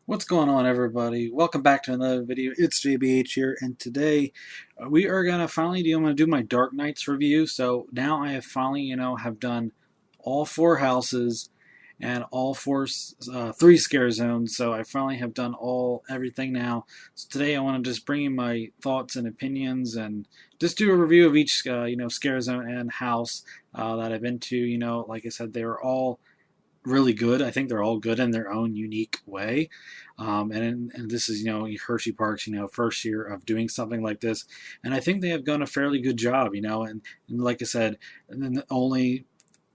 What's going on, everybody? Welcome back to another video. It's JBH here, and today we are gonna finally I'm gonna do my Dark Knights review. So now I have finally, have done all four houses and all three scare zones. So I finally have done everything now. So today I want to just bring you my thoughts and opinions and just do a review of each, scare zone and house that I've been to. Like I said, they were all really good. I think they're all good in their own unique way. And this is, Hersheypark's, first year of doing something like this. And I think they have done a fairly good job, and like I said, and then only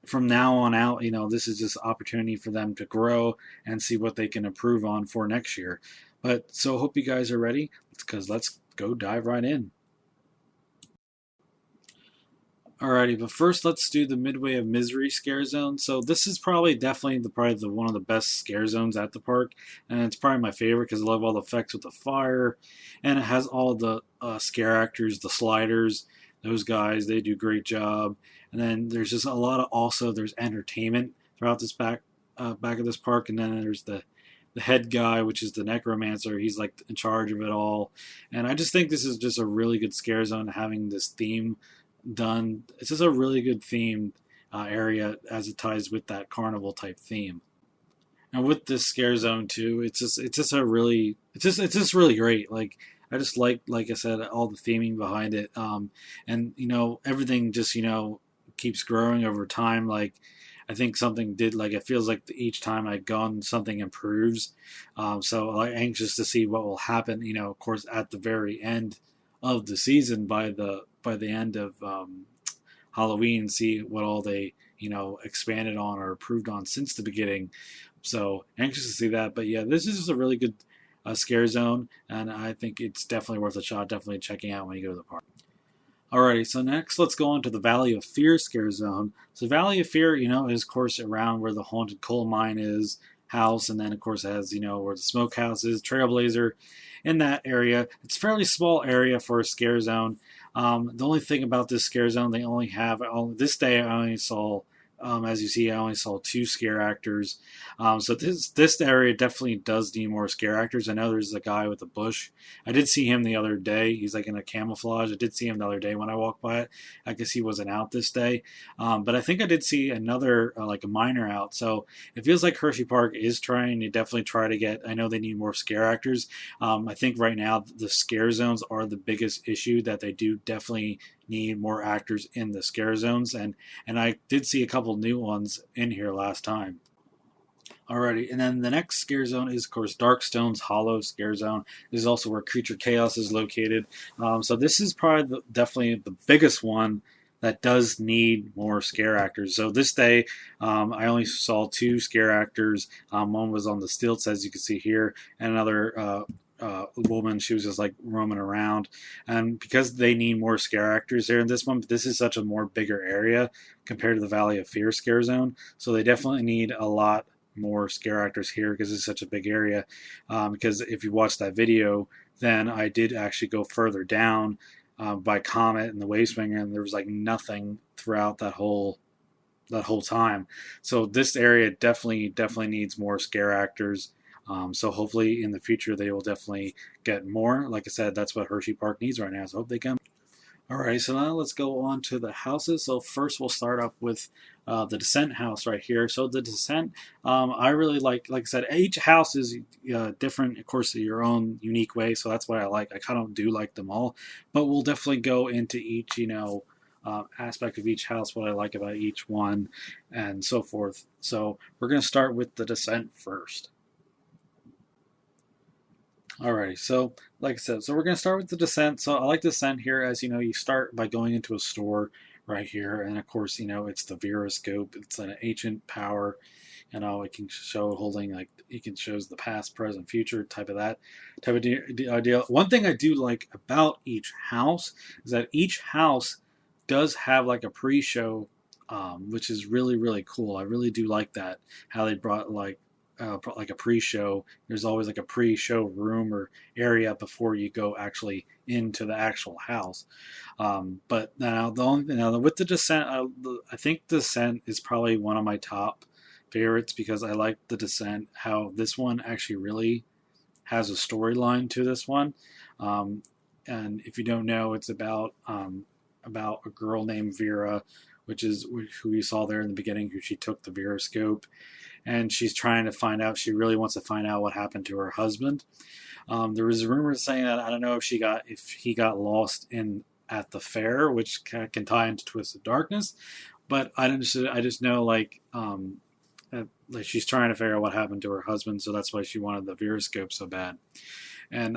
from now on out, this is just opportunity for them to grow and see what they can improve on for next year. But so hope you guys are ready because let's go dive right in. Alrighty, but first let's do the Midway of Misery scare zone. So this is definitely the one of the best scare zones at the park, and it's probably my favorite because I love all the effects with the fire, and it has all the scare actors, the sliders. Those guys, they do a great job. And then there's just there's entertainment throughout this back of this park, and then there's the head guy, which is the necromancer. He's like in charge of it all, and I just think this is just a really good scare zone having this theme done. It's just a really good themed area as it ties with that carnival type theme. And with this scare zone too, it's just really great. Like I just like I said, all the theming behind it, and everything just keeps growing over time. Like I think something did like it feels like each time I've gone something improves. So I'm anxious to see what will happen. Of course, at the very end of the season by the end of Halloween, see what all they expanded on or improved on since the beginning. So anxious to see that. But yeah, this is just a really good scare zone, and I think it's definitely worth a shot. Definitely checking out when you go to the park. Alrighty, so next let's go on to the Valley of Fear scare zone. So Valley of Fear, is of course around where the haunted coal mine is house, and then of course it has where the smokehouse is, Trailblazer. In that area, it's a fairly small area for a scare zone. The only thing about this scare zone, they only have this day. I only saw, as you see, I only saw 2 scare actors. So this area definitely does need more scare actors. I know there's a guy with a bush. I did see him the other day. He's like in a camouflage. I did see him the other day when I walked by it. I guess he wasn't out this day. But I think I did see another like a miner out. So it feels like Hersheypark is trying to definitely try to get. I know they need more scare actors. I think right now the scare zones are the biggest issue that they do definitely need more actors in the scare zones, and I did see a couple new ones in here last time. Alrighty, and then the next scare zone is, of course, Darkstone's Hollow scare zone. This is also where Creature Chaos is located. So this is probably definitely the biggest one that does need more scare actors. So this day, I only saw 2 scare actors. One was on the stilts, as you can see here, and another woman. She was just like roaming around, and because they need more scare actors there in this one, but this is such a more bigger area compared to the Valley of Fear scare zone, so they definitely need a lot more scare actors here because it's such a big area. Because if you watch that video, then I did actually go further down by Comet and the Wave Swinger, and there was like nothing throughout that whole time. So this area definitely needs more scare actors. So hopefully in the future they will definitely get more. Like I said, that's what Hersheypark needs right now, so I hope they can. Alright, so now let's go on to the houses. So first we'll start up with the Descent house right here. So the Descent, I really like I said, each house is different, of course, in your own unique way, so that's what I like. I kind of do like them all, but we'll definitely go into each, aspect of each house, what I like about each one, and so forth. So we're going to start with the Descent first. Alrighty, so like I said, so we're going to start with the Descent. So I like Descent here as, you start by going into a store right here. And of course, it's the Viroscope. It's an ancient power. It can show holding, like, it can shows the past, present, future type of idea. One thing I do like about each house is that each house does have like a pre-show, which is really, really cool. I really do like that, how they brought like a pre-show. There's always like a pre-show room or area before you go actually into the actual house. But now with the Descent, I think Descent is probably one of my top favorites because I like the Descent, how this one actually really has a storyline to this one. Um, and if you don't know, it's about a girl named Vera, which is who you saw there in the beginning, who she took the Veroscope, and she's trying to find out. She really wants to find out what happened to her husband. There was a rumor saying that I don't know if he got lost in at the fair, which can tie into Twisted Darkness, but I just know like she's trying to figure out what happened to her husband, so that's why she wanted the Veroscope so bad. And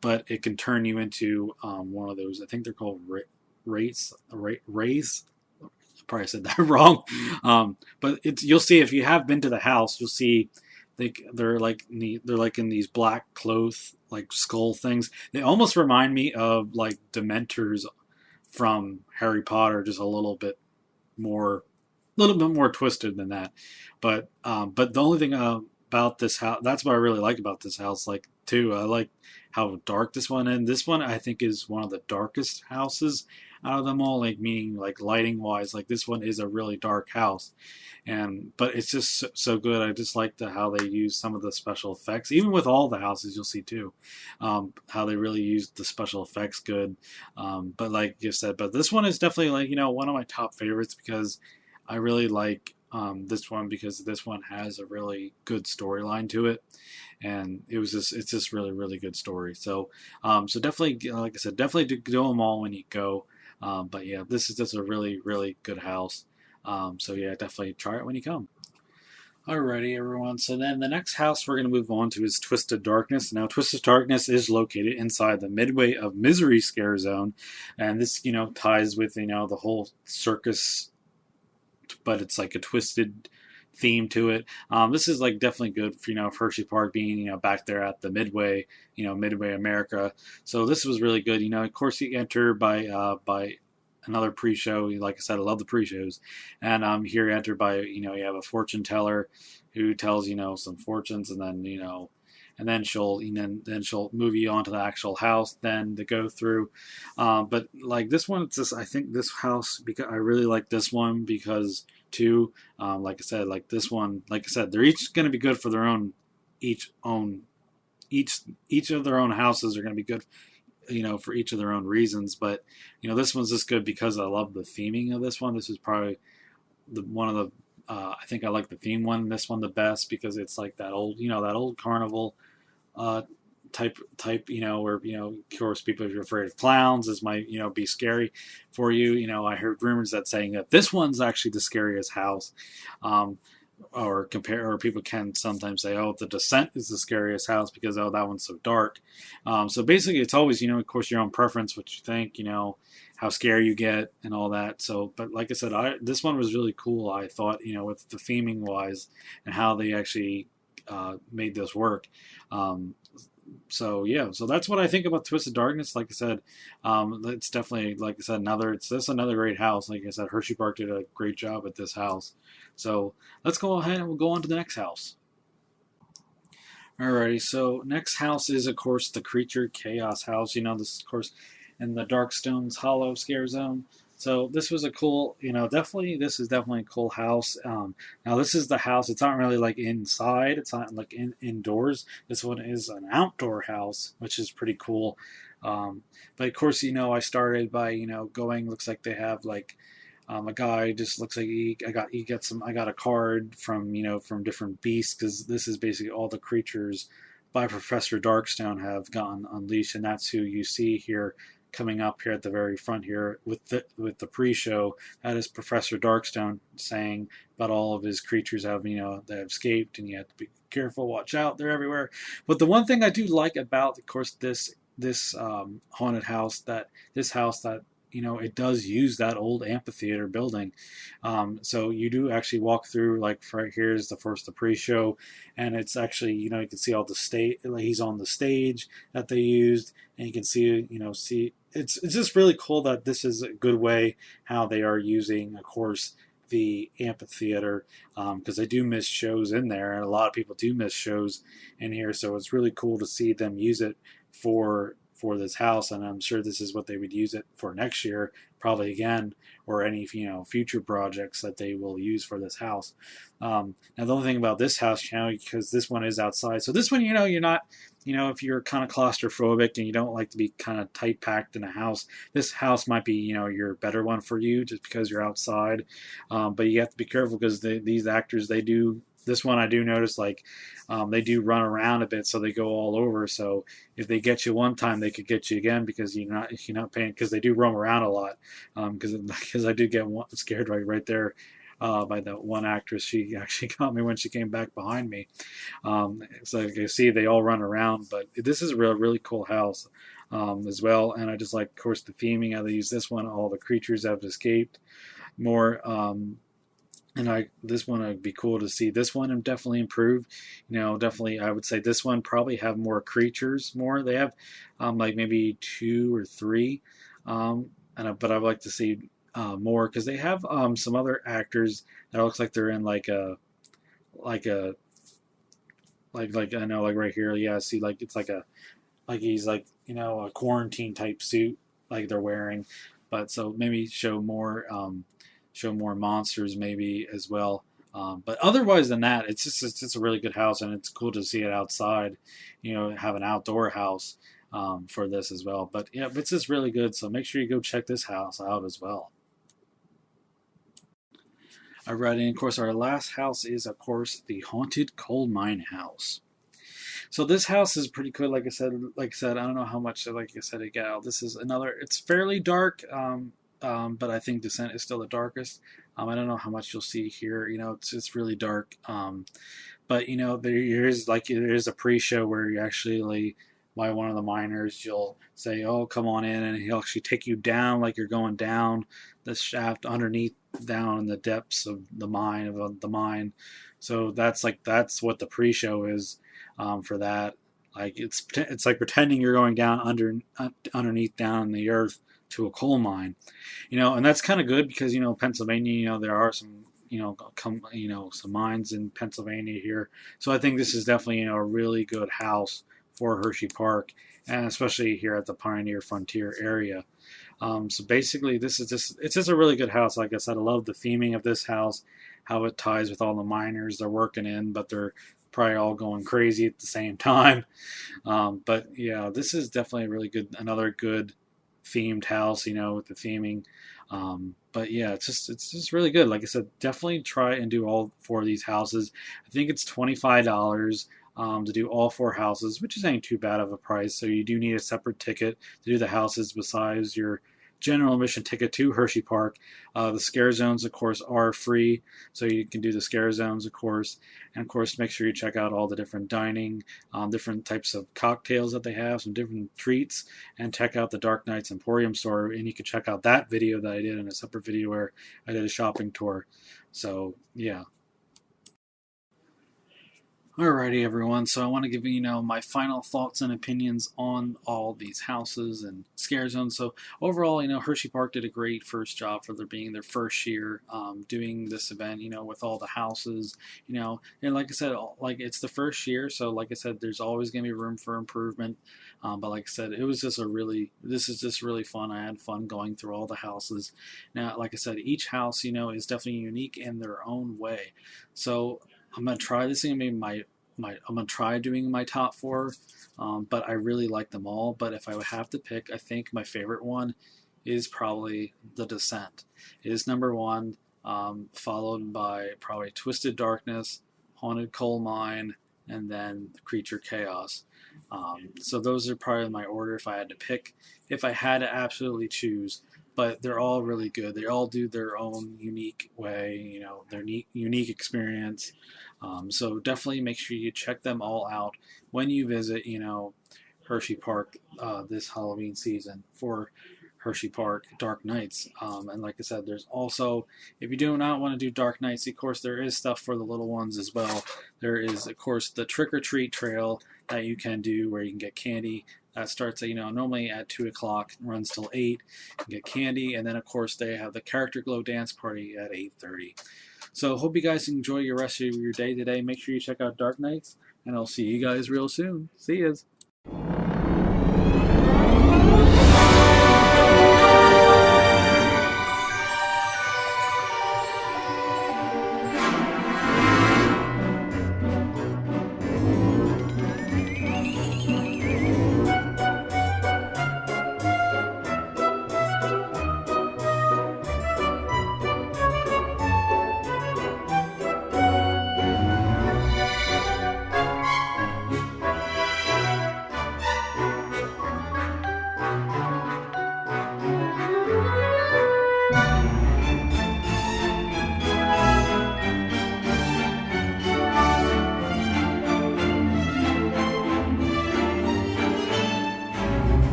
but it can turn you into one of those. I think they're called rays. I probably said that wrong. But you'll see if you have been to the house, you'll see they're like in these black cloth like skull things. They almost remind me of like Dementors from Harry Potter, just a little bit more twisted than that. But the only thing about this house, that's what I really like about this house. Like too, I like how dark this one, and this one I think is one of the darkest houses out of them all. Like meaning like lighting wise, like this one is a really dark house, but it's just so good. I just like how they use some of the special effects, even with all the houses you'll see too, how they really use the special effects good. But like you said, but this one is definitely like one of my top favorites because I really like this one because this one has a really good storyline to it, and it's just really good story. So so definitely, like I said, definitely do them all when you go. But yeah, this is just a really good house. So yeah, definitely try it when you come. Alrighty, everyone. So then the next house we're going to move on to is Twisted Darkness. Now, Twisted Darkness is located inside the Midway of Misery scare zone, and this ties with the whole circus, but it's like a twisted theme to it. This is like definitely good for Hersheypark being back there at the Midway, Midway America. So this was really good. Of course you enter by another pre-show. Like I said, I love the pre-shows, and here you enter by you have a fortune teller who tells some fortunes, and then she'll move you on to the actual house then to go through. But like this one, it's just I think this house because I really like this one because too, like I said, like this one, like I said, they're each going to be good for their own, each of their own houses are going to be good, for each of their own reasons. But this one's just good because I love the theming of this one. This is probably one of the I think I like the theme one, this one the best because it's like that old carnival type, where, of course, people, if you're afraid of clowns, this might, be scary for you. I heard rumors that saying that this one's actually the scariest house. Or people can sometimes say, oh, the Descent is the scariest house because, oh, that one's so dark. So basically it's always, of course, your own preference, what you think, how scary you get and all that. So, but like I said, this one was really cool. I thought, with the theming wise and how they actually made this work. So yeah, so that's what I think about Twisted Darkness. Like I said, it's definitely, like I said, another great house. Like I said, Hersheypark did a great job at this house. So let's go ahead and we'll go on to the next house. Alrighty, so next house is of course the Creature Chaos house. This is of course in the Darkstones Hollow scare zone. So this was a cool, this is definitely a cool house. Now this is the house. It's not really like inside. It's not like indoors. This one is an outdoor house, which is pretty cool. But of course, I started by, going. Looks like they have like a guy. Just looks like I got a card from from different beasts because this is basically all the creatures by Professor Darkstone have gotten unleashed, and that's who you see here. Coming up here at the very front here with the pre-show, that is Professor Darkstone saying about all of his creatures have they have escaped, and you have to be careful, watch out, they're everywhere. But the one thing I do like about, of course, this haunted house, that it does use that old amphitheater building. So you do actually walk through, like right here is the pre-show, and it's actually, you can see all the stage, like he's on the stage that they used, and you can see, it's just really cool that this is a good way how they are using, of course, the amphitheater, because they do miss shows in there, and a lot of people do miss shows in here, so it's really cool to see them use it for for this house, and I'm sure this is what they would use it for next year, probably again, or any future projects that they will use for this house. Now the only thing about this house, because this one is outside, so this one, you're not, if you're kind of claustrophobic and you don't like to be kind of tight packed in a house, this house might be, your better one for you just because you're outside. But you have to be careful because these actors, this one I do notice, like, they do run around a bit, so they go all over. So if they get you one time, they could get you again because you're not paying, because they do roam around a lot. Because I did get scared right there by that one actress. She actually got me when she came back behind me. So you see, they all run around, but this is a really cool house as well. And I just like, of course, the theming, how they use this one. All the creatures have escaped more. And this one would be cool to see. This one definitely improved. Definitely I would say this one probably have more creatures. They have like maybe 2 or 3, but I'd like to see more, because they have some other actors that looks like they're in like I know, like right here, yeah, see, like it's like he's like a quarantine type suit like they're wearing, but so maybe show more monsters maybe as well. But otherwise than that, it's just a really good house, and it's cool to see it outside. Have an outdoor house for this as well. But yeah, it's just really good. So make sure you go check this house out as well. Alright, and of course our last house is, of course, the Haunted Coal Mine House. So this house is pretty good. Like I said, I don't know how much, like I said, this is another. It's fairly dark. But I think Descent is still the darkest. I don't know how much you'll see here. It's really dark. But there is a pre-show where you actually, by one of the miners, you'll say, "Oh, come on in," and he'll actually take you down like you're going down the shaft underneath, down in the depths of the mine. So that's what the pre-show is for that. Like it's like pretending you're going down underneath down in the earth to a coal mine, and that's kind of good because Pennsylvania, there are some some mines in Pennsylvania here, so I think this is definitely a really good house for Hersheypark, and especially here at the Pioneer Frontier area. So basically, it's just a really good house. Like I said, I love the theming of this house, how it ties with all the miners they're working in, but they're probably all going crazy at the same time. But yeah, this is definitely another good themed house, with the theming. But yeah, it's just really good. Like I said, definitely try and do all 4 of these houses. I think it's $25 to do all 4 houses, which isn't too bad of a price. So you do need a separate ticket to do the houses besides your general admission ticket to Hersheypark. The scare zones, of course, are free, so you can do the scare zones, of course. And of course, make sure you check out all the different dining, different types of cocktails that they have, some different treats, and check out the Dark Knights Emporium store. And you can check out that video that I did in a separate video where I did a shopping tour. So yeah. Alrighty, everyone. So I want to give you, my final thoughts and opinions on all these houses and scare zones. So overall, Hersheypark did a great first job for being their first year doing this event. With all the houses. And like I said, it's the first year, so like I said, there's always going to be room for improvement. But like I said, this is just really fun. I had fun going through all the houses. Now, like I said, each house, is definitely unique in their own way. So I'm gonna try this thing. Maybe I'm gonna try doing my top 4, but I really like them all. But if I would have to pick, I think my favorite one is probably The Descent. It is number 1, followed by probably Twisted Darkness, Haunted Coal Mine, and then Creature Chaos. So those are probably my order if I had to pick. If I had to absolutely choose. But they're all really good. They all do their own unique way, their unique experience. So definitely make sure you check them all out when you visit, Hersheypark this Halloween season for Hersheypark Dark Nights. And like I said, there's also, if you do not want to do Dark Nights, of course, there is stuff for the little ones as well. There is, of course, the Trick or Treat Trail that you can do where you can get candy. That starts at, normally at 2 o'clock, runs till 8. You can get candy, and then, of course, they have the Character Glow Dance Party at 8:30. So hope you guys enjoy your rest of your day today. Make sure you check out Dark Nights, and I'll see you guys real soon. See yas.